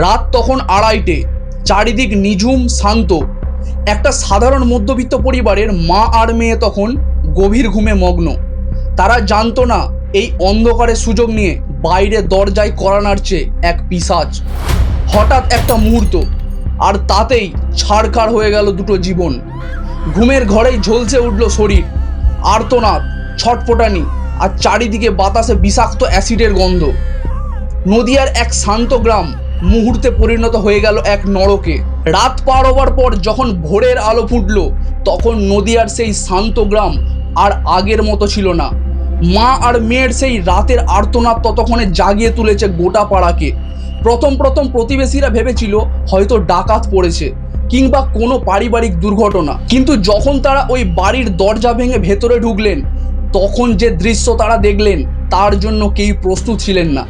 রাত তখন 2:30, চারিদিক নিঝুম শান্ত। একটা সাধারণ মধ্যবিত্ত পরিবারের মা আর মেয়ে তখন গভীর ঘুমে মগ্ন। তারা জানতো না এই অন্ধকারের সুযোগ নিয়ে বাইরে দরজায় কড়া নাড়ছে এক পিশাচ। হঠাৎ একটা মুহূর্ত, আর তাতেই ছাড়খাড় হয়ে গেল দুটো জীবন। ঘুমের ঘরেই ঝলসে উঠল শরীর, আর্তনাদ, ছটফটানি, আর চারিদিকে বাতাসে বিষাক্ত অ্যাসিডের গন্ধ। নদিয়ার এক শান্ত গ্রাম মুহূর্তে পরিণত হয়ে গেল এক নরকে। রাত পার হবার পর যখন ভোরের আলো ফুটল, তখন নদিয়ার সেই শান্ত গ্রাম আর আগের মতো ছিল না। মা আর মেয়ের সেই রাতের আর্তনাদ ততক্ষণে জাগিয়ে তুলেছে গোটা পাড়াকে। প্রথম প্রতিবেশীরা ভেবেছিল হয়তো ডাকাত পড়েছে কিংবা কোনো পারিবারিক দুর্ঘটনা, কিন্তু যখন তারা ওই বাড়ির দরজা ভেঙে ভেতরে ঢুকলেন, তখন যে দৃশ্য তারা দেখলেন তার জন্য কেউ প্রস্তুত ছিলেন না।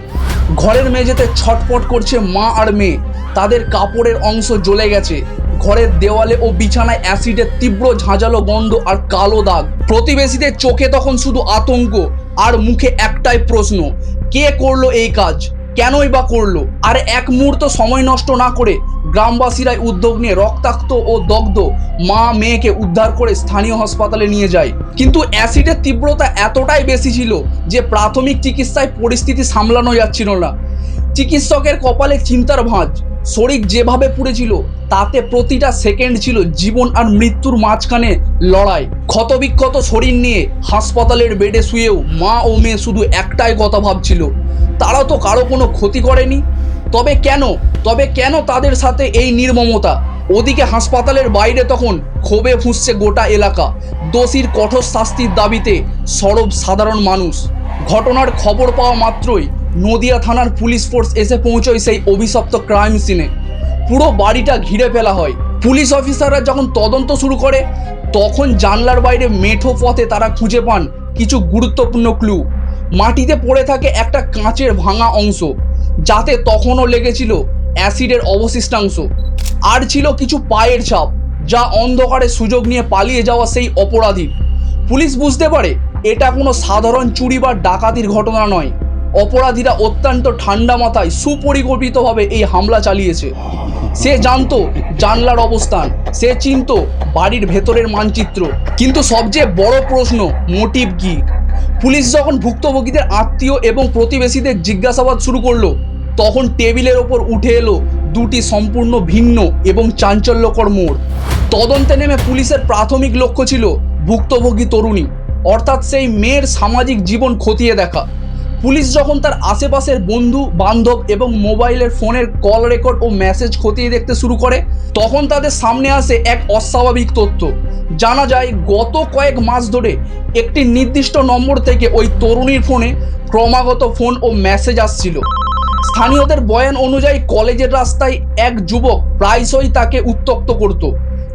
ঘরের মেঝেতে ছটফট করছে মা আর মেয়ে, তাদের কাপড়ের অংশ জ্বলে গেছে। ঘরের দেওয়ালে ও বিছানায় অ্যাসিডের তীব্র ঝাঁঝালো গন্ধ আর কালো দাগ। প্রতিবেশীদের চোখে তখন শুধু আতঙ্ক আর মুখে একটাই প্রশ্ন, কে করলো এই কাজ, কেনই বা করলো? আর এক মুহূর্ত সময় নষ্ট না করে গ্রামবাসীরাই উদ্যোগ নিয়ে রক্তাক্ত ও দগ্ধ মা মেয়েকে উদ্ধার করে স্থানীয় হাসপাতালে নিয়ে যায়। কিন্তু অ্যাসিডের তীব্রতা এতটাই বেশি ছিল যে প্রাথমিক চিকিৎসায় পরিস্থিতি সামলানো যাচ্ছিল না। চিকিৎসকের কপালে চিন্তার ভাঁজ। শরীর যেভাবে পুড়েছিল তাতে প্রতিটা সেকেন্ড ছিল জীবন আর মৃত্যুর মাঝখানে লড়াই। ক্ষতবিক্ষত শরীর নিয়ে হাসপাতালের বেডে শুয়েও মা ও মেয়ে শুধু একটাই কথা ভাবছিল, তারা তো কারো কোনো ক্ষতি করেনি, তবে কেন তাদের সাথে এই নির্মমতা? ওদিকে হাসপাতালের বাইরে তখন ক্ষোভে ফুঁসছে গোটা এলাকা। দোষীর কঠোর শাস্তির দাবিতে সরব সাধারণ মানুষ। ঘটনার খবর পাওয়া মাত্রই নদিয়া থানার পুলিশ ফোর্স এসে পৌঁছয় সেই অভিশপ্ত ক্রাইম সিনে। পুরো বাড়িটা ঘিরে ফেলা হয়। পুলিশ অফিসাররা যখন তদন্ত শুরু করে, তখন জানলার বাইরে মেঠো পথে তারা খুঁজে পান কিছু গুরুত্বপূর্ণ ক্লু। মাটিতে পড়ে থাকে একটা কাঁচের ভাঙা অংশ, যাতে তখনও লেগেছিল অ্যাসিডের অবশিষ্টাংশ। আর ছিল কিছু পায়ের ছাপ, যা অন্ধকারে সুযোগ নিয়ে পালিয়ে যাওয়া সেই অপরাধী। পুলিশ বুঝতে পারে এটা কোনো সাধারণ চুরি বা ডাকাতির ঘটনা নয়। অপরাধীরা অত্যন্ত ঠান্ডা মাথায় সুপরিকল্পিতভাবে এই হামলা চালিয়েছে। সে জানতো জানলার অবস্থান, সে চিনত বাড়ির ভেতরের মানচিত্র, কিন্তু সবচেয়ে বড় প্রশ্ন, মোটিভ কি? পুলিশ যখন ভুক্তভোগীদের আত্মীয় এবং প্রতিবেশীদের জিজ্ঞাসাবাদ শুরু করলো, তখন টেবিলের ওপর উঠে এলো দুটি সম্পূর্ণ ভিন্ন এবং চাঞ্চল্যকর মোড়। তদন্তে নেমে পুলিশের প্রাথমিক লক্ষ্য ছিল ভুক্তভোগী তরুণী, অর্থাৎ সেই মেয়ের সামাজিক জীবন খতিয়ে দেখা। পুলিশ যখন তার আশেপাশের বন্ধু বান্ধব এবং মোবাইলের ফোনের কল রেকর্ড ও মেসেজ খতিয়ে দেখতে শুরু করে, তখন তাদের সামনে আসে এক অস্বাভাবিক তথ্য। জানা যায় গত কয়েক মাস ধরে একটি নির্দিষ্ট নম্বর থেকে ওই তরুণীর ফোনে ক্রমাগত ফোন ও মেসেজ আসছিল। স্থানীয়দের বয়ান অনুযায়ী কলেজের রাস্তায় এক যুবক প্রায়শই তাকে উত্ত্যক্ত করত,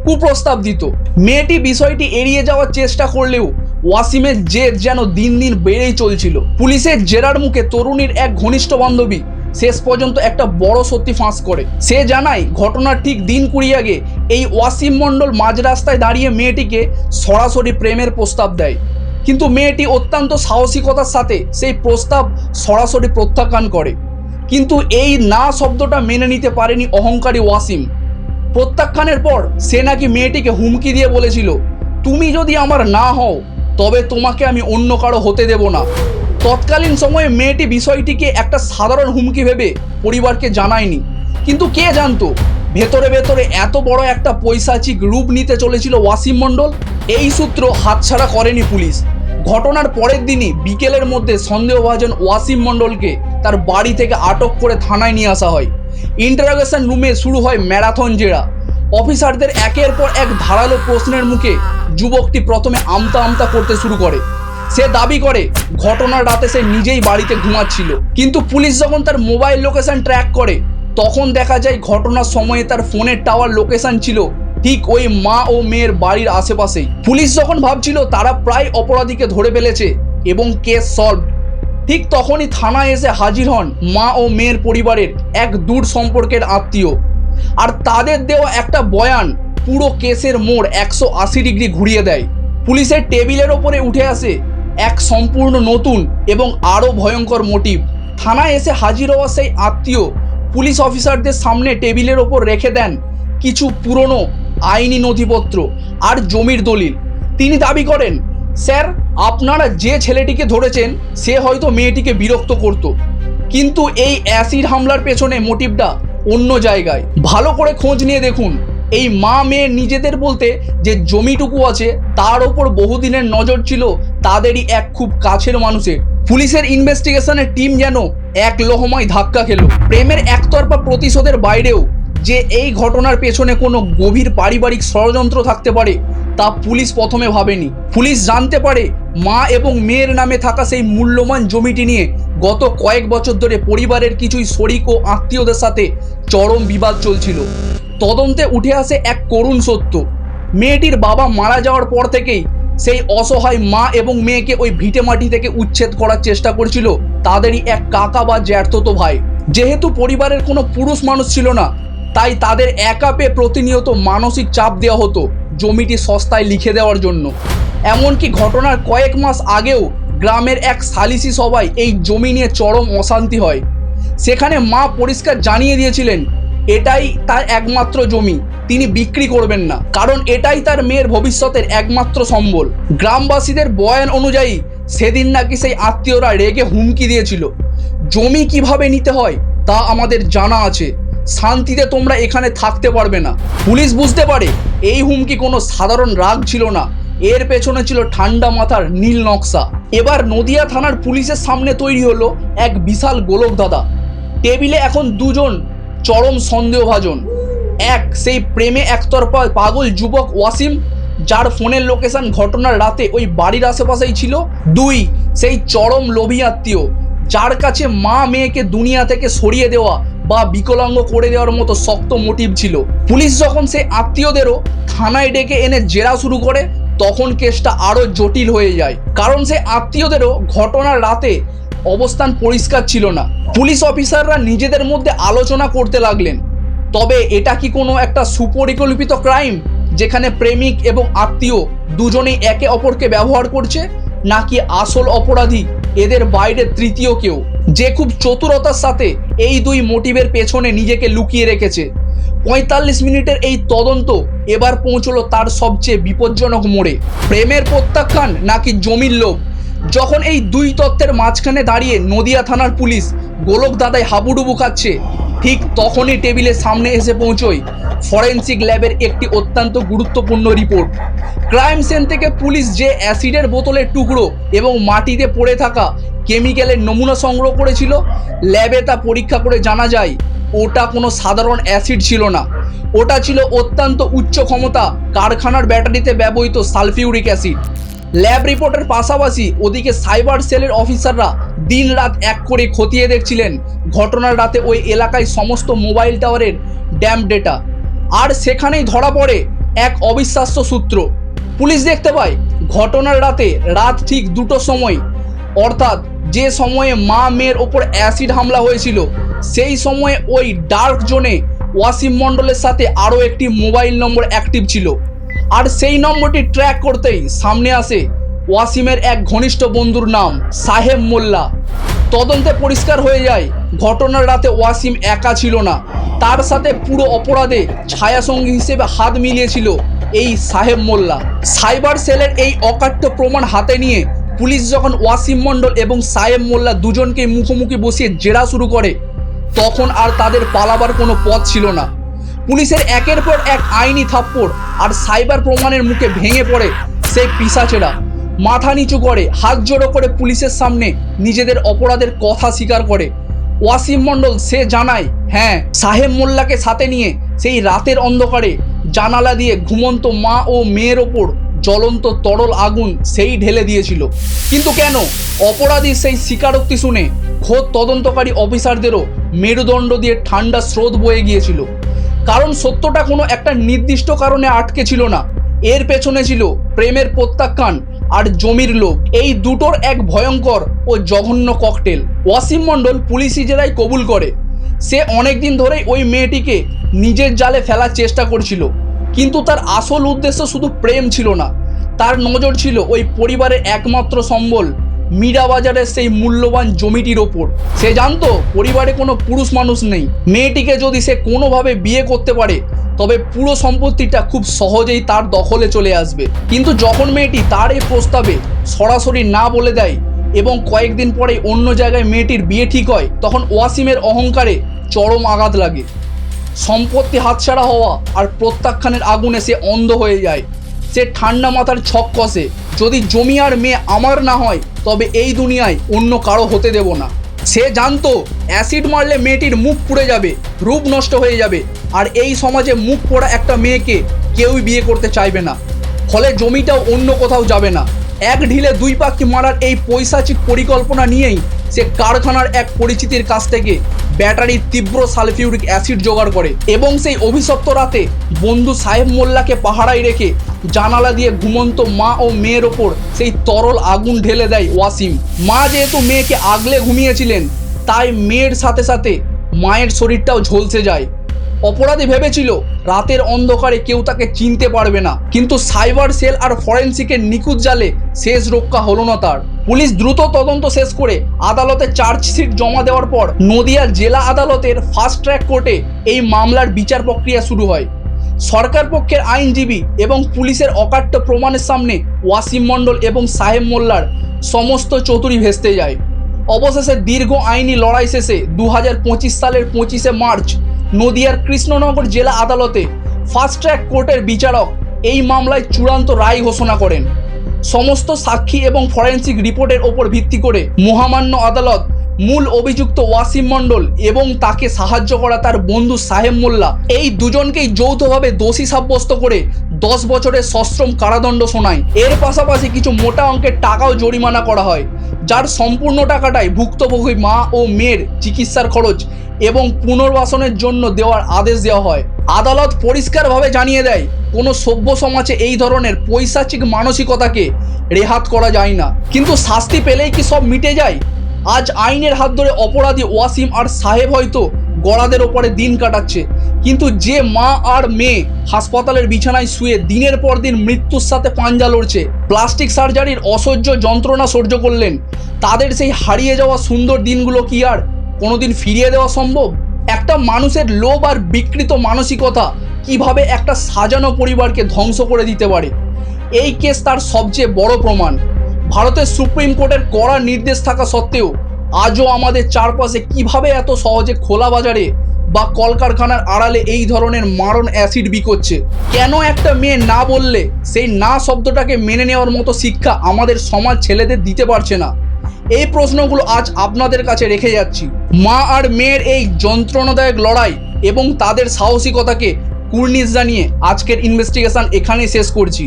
কুপ্রস্তাব দিত। মেয়েটি বিষয়টি এড়িয়ে যাওয়ার চেষ্টা করলেও ওয়াসিমের জেদ যেন দিন দিন বেড়েই চলছিল। পুলিশের জেরার মুখে তরুণীর এক ঘনিষ্ঠ বান্ধবী শেষ পর্যন্ত একটা বড় সত্যি ফাঁস করে। সে জানায় ঘটনার ঠিক দিন 20 আগে এই ওয়াসিম মণ্ডল মাঝ রাস্তায় দাঁড়িয়ে মেয়েটিকে সরাসরি প্রেমের প্রস্তাব দেয়। কিন্তু মেয়েটি অত্যন্ত সাহসিকতার সাথে সেই প্রস্তাব সরাসরি প্রত্যাখ্যান করে। কিন্তু এই না শব্দটা মেনে নিতে পারেনি অহংকারী ওয়াসিম। প্রত্যাখ্যানের পর সে নাকি মেয়েটিকে হুমকি দিয়ে বলেছিল, তুমি যদি আমার না হও তবে তোমাকে আমি অন্য কারো হতে দেব না। তৎকালীন সময়ে মেয়েটি বিষয়টিকে একটা সাধারণ হুমকি ভেবে পরিবারকে জানায়নি, কিন্তু কে জানতো ভেতরে ভেতরে এত বড় একটা পৈশাচিক রূপ নিতে চলেছিল ওয়াসিম মণ্ডল। এই সূত্র হাতছাড়া করেনি পুলিশ। ঘটনার পরের দিনই বিকেলের মধ্যে সন্দেহভাজন ওয়াসিম মণ্ডলকে তার বাড়ি থেকে আটক করে থানায় নিয়ে আসা হয়। ইন্টারোগেশন রুমে শুরু হয় ম্যারাথন জেরা। অফিসারদের একের পর এক ধারালো প্রশ্নের মুখে যুবকটি প্রথমে আমতা করতে শুরু করে। সে দাবি করে ঘটনার রাতে সে নিজেই বাড়িতে ঘুমাচ্ছিল, কিন্তু পুলিশ যখন তার মোবাইল লোকেশন ট্র্যাক করে, তখন দেখা যায় ঘটনার সময়ে তার ফোনের টাওয়ার লোকেশন ছিল ঠিক ওই মা ও মেয়ের বাড়ির আশেপাশেই। পুলিশ যখন ভাবছিল তারা প্রায় অপরাধীকে ধরে ফেলেছে এবং কেস সলভ, ঠিক তখনই থানায় এসে হাজির হন মা ও মেয়ের পরিবারের এক দূর সম্পর্কের আত্মীয়। আর তাদের দেওয়া একটা বয়ান পুরো কেসের মোড় 180 ডিগ্রি ঘুরিয়ে দেয়। পুলিশের টেবিলের ওপরে উঠে আসে এক সম্পূর্ণ নতুন এবং আরও ভয়ঙ্কর মোটিভ। থানায় এসে হাজির হওয়া সেই আত্মীয় পুলিশ অফিসারদের সামনে টেবিলের ওপর রেখে দেন কিছু পুরনো আইনি নথিপত্র আর জমির দলিল। তিনি দাবি করেন, স্যার, আপনারা যে ছেলেটিকে ধরেছেন সে হয়তো মেয়েটিকে বিরক্ত করত, কিন্তু এই অ্যাসিড হামলার পেছনে মোটিভটা অন্য জায়গায়। ভালো করে খোঁজ নিয়ে দেখুন, এই মা মেয়ে নিজেদের বলতে যে জমিটুকু আছে তার ওপর বহুদিনের নজর ছিল তাদেরই এক খুব কাছের মানুষের। পুলিশের ইনভেস্টিগেশনের টিম যেন এক লহমায় ধাক্কা খেল। প্রেমের একতরফা প্রতিশোধের বাইরেও যে এই ঘটনার পেছনে কোনো গভীর পারিবারিক ষড়যন্ত্র থাকতে পারে তা পুলিশ প্রথমে ভাবেনি। পুলিশ জানতে পারে মা এবং মেয়ের নামে থাকা সেই মূল্যবান জমিটি নিয়ে গত কয়েক বছর ধরে পরিবারের কিছুই শরিক ও আত্মীয়দের সাথে চরম বিবাদ চলছিল। তদন্তে উঠে আসে এক করুণ সত্য, মেয়েটির বাবা মারা যাওয়ার পর থেকেই সেই অসহায় মা এবং মেয়েকে ওই ভিটে মাটি থেকে উচ্ছেদ করার চেষ্টা করছিল তাদেরই এক কাকা বা জ্যাঠতো ভাই। যেহেতু পরিবারের কোনো পুরুষ মানুষ ছিল না, তাই তাদের একা পেয়ে প্রতিনিয়ত মানসিক চাপ দেওয়া হতো জমিটি সস্তায় লিখে দেওয়ার জন্য। এমনকি ঘটনার কয়েক মাস আগেও গ্রামের এক সালিসি সভায় এই জমি নিয়ে চরম অশান্তি হয়। সেখানে মা পরিষ্কার জানিয়ে দিয়েছিলেন এটাই তার একমাত্র জমি, তিনি বিক্রি করবেন না, কারণ এটাই তার মেয়ের ভবিষ্যতের একমাত্র সম্বল। গ্রামবাসীদের বয়ান অনুযায়ী সেদিন নাকি সেই আত্মীয়রা রেগে হুমকি দিয়েছিল, জমি কিভাবে নিতে হয় তা আমাদের জানা আছে, শান্তিতে তোমরা এখানে থাকতে পারবে না। পুলিশ বুঝতে পারে এই হুমকি কোনো সাধারণ রাগ ছিল না, এর পেছনে ছিল ঠান্ডা মাথার নীল নকশা। এবার নদিয়া থানার পুলিশের সামনে তৈরি হলো এক বিশাল গোলক দাদা। টেবিলে এখন দুজন চরম সন্দেহভাজন। এক, সেই প্রেমে একতরফা পাগল যুবক ওয়াসিম, যার ফোনের লোকেশন ঘটনার রাতে ওই বাড়ির আশেপাশেই ছিল। দুই, সেই চরম লোভী আত্মীয়, যার কাছে মা মেয়েকে দুনিয়া থেকে সরিয়ে দেওয়া বা বিকলাঙ্গ করে দেওয়ার মতো শক্ত মোটিভ ছিল। পুলিশ যখন সেই আত্মীয়দেরও থানায় ডেকে এনে জেরা শুরু করে তখন কেসটা আরও জটিল হয়ে যায়, কারণ সেই আত্মীয়দেরও ঘটনার রাতে অবস্থান পরিষ্কার ছিল না। পুলিশ অফিসাররা নিজেদের মধ্যে আলোচনা করতে লাগলেন, তবে এটা কি কোনো একটা সুপরিকল্পিত ক্রাইম যেখানে প্রেমিক এবং আত্মীয় দুজনেই একে অপরকে ব্যবহার করছে, নাকি আসল অপরাধী এদের বাইরে তৃতীয় কেউ, যে খুব চতুরতার সাথে এই দুই মোটিভের পেছনে নিজেকে লুকিয়ে রেখেছে। 45 মিনিটের এই তদন্ত এবার পৌঁছলো তার সবচেয়ে বিপজ্জনক মোড়ে। প্রেমের প্রত্যাখ্যান নাকি জমির লোভ? যখন এই দুই তত্ত্বের মাঝখানে দাঁড়িয়ে নদিয়া থানার পুলিশ গোলক দাদায় হাবুডুবু খাচ্ছে, ঠিক তখনই টেবিলের সামনে এসে পৌঁছয় ফরেন্সিক ল্যাবের একটি অত্যন্ত গুরুত্বপূর্ণ রিপোর্ট। ক্রাইম সিন থেকে পুলিশ যে অ্যাসিডের বোতলের টুকরো এবং মাটিতে পড়ে থাকা কেমিক্যালের নমুনা সংগ্রহ করেছিল, ল্যাবে তা পরীক্ষা করে জানা যায় ওটা কোনো সাধারণ অ্যাসিড ছিল না, ওটা ছিল অত্যন্ত উচ্চ ক্ষমতা কারখানার ব্যাটারিতে ব্যবহৃত সালফিউরিক অ্যাসিড। ল্যাব রিপোর্টের পাশাপাশি ওদিকে সাইবার সেলের অফিসাররা দিন রাত এক করে খতিয়ে দেখছিলেন ঘটনার রাতে ওই এলাকায় সমস্ত মোবাইল টাওয়ারের ড্যাম ডেটা। আর সেখানেই ধরা পড়ে এক অবিশ্বাস্য সূত্র। পুলিশ দেখতে পায় ঘটনার রাতে রাত ঠিক 2টোর সময়, অর্থাৎ যে সময়ে মা মেয়ের ওপর অ্যাসিড হামলা হয়েছিল, সেই সময়ে ওই ডার্ক জোনে ওয়াসিম মণ্ডলের সাথে আরও একটি মোবাইল নম্বর অ্যাক্টিভ ছিল। আর সেই নম্বরটি ট্র্যাক করতেই সামনে আসে ওয়াসিমের এক ঘনিষ্ঠ বন্ধুর নাম সাহেব মোল্লা। তদন্তে পরিষ্কার হয়ে যায় ঘটনার রাতে ওয়াসিম একা ছিল না, তার সাথে পুরো অপরাধে ছায়াসঙ্গী হিসেবে হাত মিলিয়েছিল এই সাহেব মোল্লা। সাইবার সেলের এই অকাট্য প্রমাণ হাতে নিয়ে পুলিশ যখন ওয়াসিম মণ্ডল এবং সাহেব মোল্লা দুজনকে মুখোমুখি বসিয়ে জেরা শুরু করে, তখন আর তাদের পালাবার কোনো পথ ছিল না। পুলিশের একের পর এক আইনি থাপ্পড় আর সাইবার প্রমাণের মুখে ভেঙে পড়ে সেই পিশাচেরা। মাথা নিচু করে হাত জোড়ো করে পুলিশের সামনে নিজেদের অপরাধের কথা স্বীকার করে ওয়াসিম মণ্ডল। সে জানায়, হ্যাঁ, সাহেব মোল্লাকে সাথে নিয়ে সেই রাতের অন্ধকারে জানালা দিয়ে ঘুমন্ত মা ও মেয়ের ওপর জ্বলন্ত তরল আগুন সেই ঢেলে দিয়েছিল। কিন্তু কেন? অপরাধী সেই স্বীকারোক্তি শুনে খোদ তদন্তকারী অফিসারদেরও মেরুদণ্ড দিয়ে ঠান্ডা স্রোত বয়ে গিয়েছিল, কারণ সত্যটা কোনো একটা নির্দিষ্ট কারণে আটকে ছিল না, এর পেছনে ছিল প্রেমের প্রত্যাখ্যান আর জমির লোভ। এই দুটোর এক ভয়ঙ্কর ও জঘন্য ককটেল। ওয়াসিম মণ্ডল পুলিশি জেরায় কবুল করে সে অনেকদিন ধরেই ওই মেয়েটিকে নিজের জালে ফেলার চেষ্টা করছিল, কিন্তু তার আসল উদ্দেশ্য শুধু প্রেম ছিল না, তার নজর ছিল ওই পরিবারের একমাত্র সম্বল মীরা বাজারের সেই মূল্যবান জমিটির ওপর। সে জানতো পরিবারে কোনো পুরুষ মানুষ নেই, মেয়েটিকে যদি সে কোনোভাবে বিয়ে করতে পারে তবে পুরো সম্পত্তিটা খুব সহজেই তার দখলে চলে আসবে। কিন্তু যখন মেয়েটি তার এই প্রস্তাবে সরাসরি না বলে দেয় এবং কয়েকদিন পরে অন্য জায়গায় মেয়েটির বিয়ে ঠিক হয়, তখন ওয়াসিমের অহংকারে চরম আঘাত লাগে। সম্পত্তি হাতছাড়া হওয়া আর প্রত্যাখ্যানের আগুনে সে অন্ধ হয়ে যায়। সে ঠান্ডা মাথার ছক কষে, যদি জমি আর মেয়ে আমার না হয় তবে এই দুনিয়ায় অন্য কারো হতে দেব না। সে জানতো অ্যাসিড মারলে মেয়েটির মুখ পুড়ে যাবে, রূপ নষ্ট হয়ে যাবে, আর এই সমাজে মুখ পোড়া একটা মেয়েকে কেউই বিয়ে করতে চাইবে না। ফলে জমিটাও অন্য কোথাও যাবে না। এক ঢিলে দুই পাখি মারার এই পৈশাচিক পরিকল্পনা নিয়েই সে কারখানার এক পরিচিতির কাছ থেকে ব্যাটারির তীব্র সালফিউরিক অ্যাসিড জোগাড় করে এবং সেই অভিশপ্ত রাতে বন্ধু সাহেব মোল্লাকে পাহারায় রেখে জানালা দিয়ে ঘুমন্ত মা ও মেয়ের ওপর সেই তরল আগুন ঢেলে দেয় ওয়াসিম। মা যেহেতু মেয়েকে আগলে ঘুমিয়েছিলেন, তাই মেয়ের সাথে সাথে মায়ের শরীরটাও ঝলসে যায়। অপরাধী ভেবেছিল রাতের অন্ধকারে কেউ তাকে চিনতে পারবে না, কিন্তু সাইবার সেল আর ফরেন্সিকের নিখুঁত জালে শেষ রক্ষা হলো না তার। পুলিশ দ্রুত তদন্ত শেষ করে আদালতে চার্জশিট জমা দেওয়ার পর নদিয়া জেলা আদালতের ফাস্ট ট্র্যাক কোর্টে এই মামলার বিচার প্রক্রিয়া শুরু হয়। সরকার পক্ষের আইনজীবী এবং পুলিশের অকাট্য প্রমাণের সামনে ওয়াসিম মণ্ডল এবং সাহেব মোল্লার সমস্ত চতুরি ভেস্তে যায়। অবশেষে দীর্ঘ আইনি লড়াই শেষে 2025 সালের 25শে মার্চ নদিয়ার কৃষ্ণনগর জেলা আদালতে ফাস্ট ট্র্যাক কোর্টের বিচারক এই মামলায় চূড়ান্ত রায় ঘোষণা করেন। সমস্ত সাক্ষী এবং ফরেন্সিক রিপোর্টের ওপর ভিত্তি করে মহামান্য আদালত মূল অভিযুক্ত ওয়াসিম মণ্ডল এবং তাকে সাহায্য করা তার বন্ধু সাহেব মোল্লা এই দুজনকেই যৌথভাবে দোষী সাব্যস্ত করে 10 বছরের সশ্রম কারাদণ্ড শোনায়। এর পাশাপাশি কিছু মোটা অঙ্কের টাকাও জরিমানা করা হয়, যার সম্পূর্ণ টাকাটাই ভুক্তভোগী মা ও মেয়ের চিকিৎসার খরচ এবং পুনর্বাসনের জন্য দেওয়ার আদেশ দেওয়া হয়। আদালত পরিষ্কারভাবে জানিয়ে দেয়, কোনো সভ্য সমাজে এই ধরনের পৈশাচিক মানসিকতাকে রেহাত করা যায় না। কিন্তু শাস্তি পেলেই কি সব মিটে যায়? আজ আইনের হাত ধরে অপরাধী ওয়াসিম আর সাহেব হয়তো গড়াদের ওপরে দিন কাটাচ্ছে, কিন্তু যে মা আর মেয়ে হাসপাতালের বিছানায় শুয়ে দিনের পর দিন মৃত্যুর সাথে পাঞ্জা লড়ছে, প্লাস্টিক সার্জারির অসহ্য যন্ত্রণা সহ্য করলেন, তাদের সেই হারিয়ে যাওয়া সুন্দর দিনগুলো কি আর কোনোদিন ফিরিয়ে দেওয়া সম্ভব? একটা মানুষের লোভ আর বিকৃত মানসিকতা কিভাবে একটা সাজানো পরিবারকে ধ্বংস করে দিতে পারে, এই কেস তার সবচেয়ে বড় প্রমাণ। ভারতের সুপ্রিম কোর্টের কড়া নির্দেশ থাকা সত্ত্বেও আজও আমাদের চারপাশে কিভাবে এত সহজে খোলা বাজারে বা কলকারখানার আড়ালে এই ধরনের মারণ অ্যাসিড বিকোচ্ছে? কেন একটা মেয়ে না বললে সেই না শব্দটাকে মেনে নেওয়ার মতো শিক্ষা আমাদের সমাজ ছেলেদের দিতে পারছে না? এই প্রশ্নগুলো আজ আপনাদের কাছে রেখে যাচ্ছি। মা আর মেয়ের এই যন্ত্রণাদায়ক লড়াই এবং তাদের সাহসিকতাকে কুর্নিশ জানিয়ে আজকের ইনভেস্টিগেশন এখানেই শেষ করছি।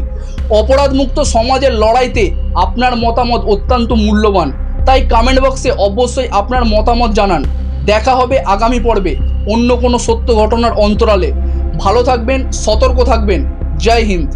অপরাধমুক্ত সমাজের লড়াইতে আপনার মতামত অত্যন্ত মূল্যবান, তাই কমেন্ট বক্সে অবশ্যই আপনার মতামত জানান। দেখা হবে আগামী পর্বে অন্য কোনো সত্য ঘটনার অন্তরালে। ভালো থাকবেন, সতর্ক থাকবেন। জয় হিন্দ।